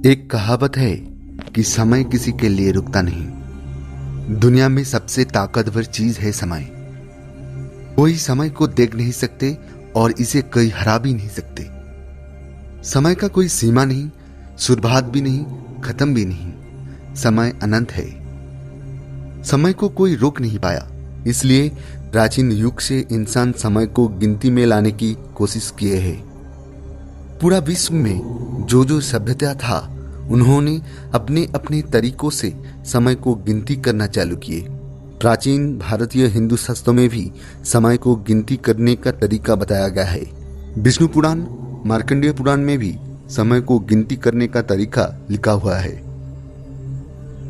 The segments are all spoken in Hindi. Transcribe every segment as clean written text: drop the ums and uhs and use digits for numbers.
एक कहावत है कि समय किसी के लिए रुकता नहीं। दुनिया में सबसे ताकतवर चीज है समय। कोई समय को देख नहीं सकते और इसे कोई हरा भी नहीं सकते। समय का कोई सीमा नहीं, शुरुआत भी नहीं, खत्म भी नहीं। समय अनंत है। समय को कोई रोक नहीं पाया। इसलिए प्राचीन युग से इंसान समय को गिनती में लाने की कोशिश किए हैं। पूरा विश्व में जो सभ्यता था, उन्होंने अपने अपने तरीकों से समय को गिनती करना चालू किए। प्राचीन भारतीय हिंदू शास्त्रों में भी समय को गिनती करने का तरीका बताया गया है। विष्णु पुराण, मार्कंडेय पुराण में भी समय को गिनती करने का तरीका लिखा हुआ है।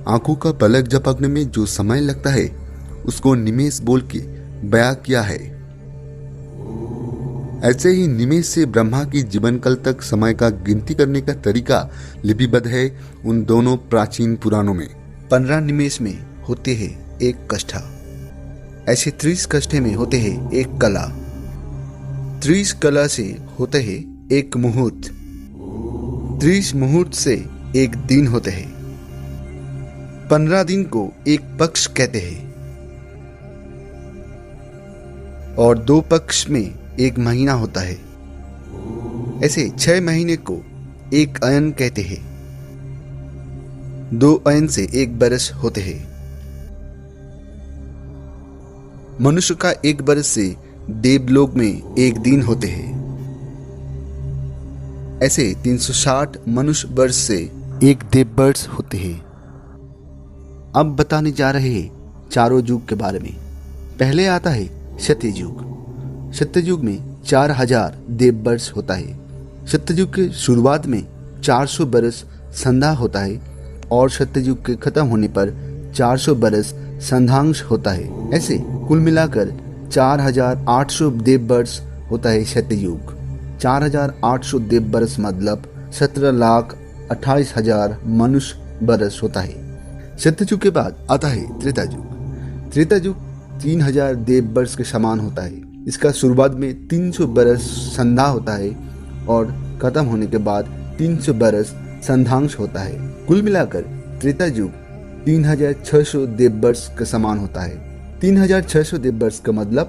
आंखों का पलक झपकने में जो समय लगता है, उसको निमेष बोल के बयां किया है। ऐसे ही निमेष से ब्रह्मा की जीवन काल तक समय का गिनती करने का तरीका लिपिबद्ध है उन दोनों प्राचीन पुराणों में। 15 निमेष में होते हैं एक कष्ठा। ऐसे 30 कष्ठे में होते हैं एक कला। 30 कला से होते हैं एक मुहूर्त। 30 मुहूर्त से एक दिन होते हैं। 15 दिन को एक पक्ष कहते हैं और 2 पक्ष में एक महीना होता है। ऐसे 6 महीने को एक अयन कहते हैं। 2 अयन से एक बरस होते हैं। मनुष्य का एक बरस से देवलोक में एक दिन होते हैं। ऐसे 360 मनुष्य वर्ष से एक देव वर्ष होते हैं। अब बताने जा रहे हैं चारों युग के बारे में। पहले आता है सत्ययुग। सत्ययुग में 4000 देव वर्ष होता है। सत्ययुग के शुरुआत में 400 बरस संध्या होता है और सत्ययुग के खत्म होने पर 400 बरस संध्यांश होता है। ऐसे कुल मिलाकर 4800 देव वर्ष होता है सत्ययुग। 4800 देव वर्ष मतलब 17,28,000 मनुष्य वर्ष होता है। सत्ययुग के बाद आता है त्रेतायुग। त्रेतायुग 3000 देव वर्ष के समान होता है। इसका शुरुआत में 300 बरस संध्या होता है और खत्म होने के बाद 300 बरस संध्यांश होता है। कुल मिलाकर त्रेतायुग 3600 देव वर्ष के समान होता है। 3600 देव वर्ष का मतलब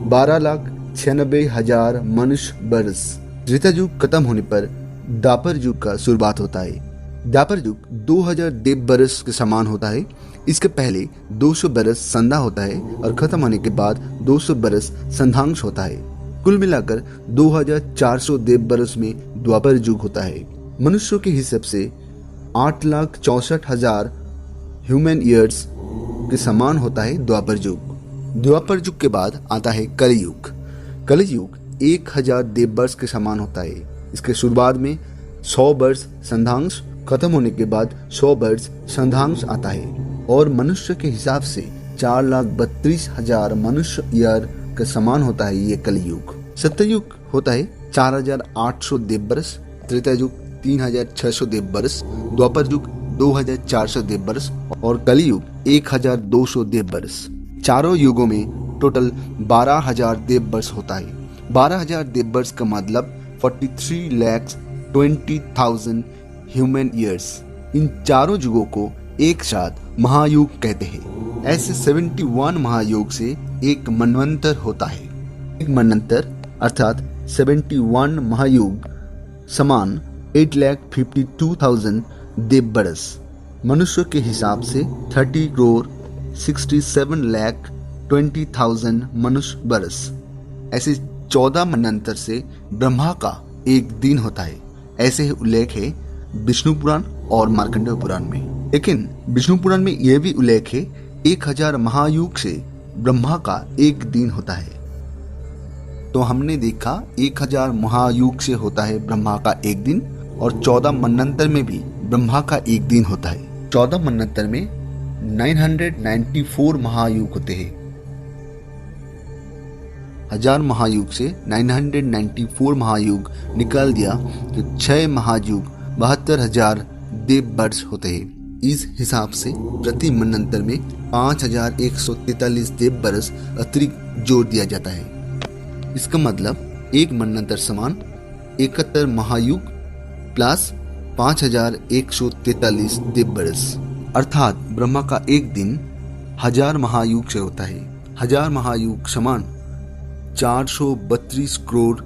12,96,000 मनुष्य वर्ष। त्रेतायुग खत्म होने पर द्वापर युग का शुरुआत होता है। द्वापर युग 2000 देव वर्ष के समान होता है। इसके पहले 200 बरस संध्या होता है और खत्म होने के बाद 200 बरस संध्यांश होता है। कुल मिलाकर 2400 देव वर्ष में द्वापर युग होता है। मनुष्यों के हिसाब से 8,64,000 ह्यूमन ईयर्स के समान होता है द्वापर युग। द्वापर युग के बाद आता है कलियुग। कलियुग 1000 देव वर्ष के समान होता है। इसके शुरुआत में 100 वर्ष संध्यांश, खत्म होने के बाद 100 वर्ष संध्यांश आता है और मनुष्य के हिसाब से 4,32,000 मनुष्य ईयर के समान होता है ये कलियुग। सत्ययुग होता है 4800 देव वर्ष, त्रेतायुग 3600 देव वर्ष, द्वापर युग 2400 देव वर्ष और कलियुग 1200 देव वर्ष। चारों युगों में टोटल 12000 देव वर्ष होता है। 12000 देव वर्ष का मतलब 43,20,000 ह्यूमन ईयर्स। इन चारों युगों को एक साथ महायुग कहते हैं। ऐसे 71 महायुग से एक मनवंतर होता है। एक मनवंतर अर्थात 71 महायुग समान 8,52,000 देव वर्ष। मनुष्य के हिसाब से 30,67,20,000 मनुष्य वर्ष। ऐसे 14 मनवंतर से ब्रह्मा का एक दिन होता है। ऐसे उल्लेख है विष्णु पुराण और मार्कंडेय पुराण में। लेकिन विष्णु पुराण में यह भी उल्लेख है 1000 महायुग से ब्रह्मा का एक दिन होता है। तो हमने देखा 1000 महायुग से होता है ब्रह्मा का एक दिन और 14 मनवंतर में भी ब्रह्मा का एक दिन होता है। 14 मनवंतर में 994 महायुग होते हैं। 1000 महायुग से 994 महायुग निकाल दिया तो 6 महायुग 72,000 देव वर्ष होते हैं। इस हिसाब से प्रति मनवंतर में 5143 देव वर्ष अतिरिक्त जोड़ दिया जाता है। इसका मतलब एक मनवंतर समान 71 महायुग प्लस 5143 दिव्य बरस, अर्थात ब्रह्मा का एक दिन 1000 महायुग से होता है। 1000 महायुग समान 432 करोड़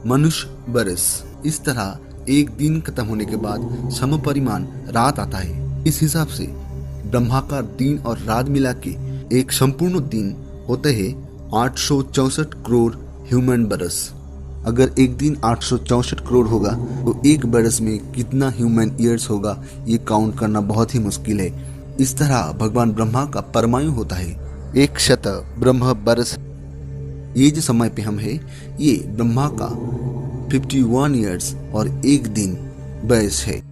मनुष्य बरस। इस तरह एक दिन खत्म होने के बाद समपरिमाण रात आता है। इस हिसाब से ब्रह्मा का दिन और रात मिला के एक संपूर्ण दिन होते हैं 864 करोड़ ह्यूमन बरस। अगर एक दिन 864 करोड़ होगा तो एक बरस में कितना ह्यूमन ईयर्स होगा ये काउंट करना बहुत ही मुश्किल है। इस तरह भगवान ब्रह्मा का परमायु होता है 100 ब्रह्म बरस। ये जो समय पे हम है ये ब्रह्मा का 51 ईयर्स और एक दिन बयस है।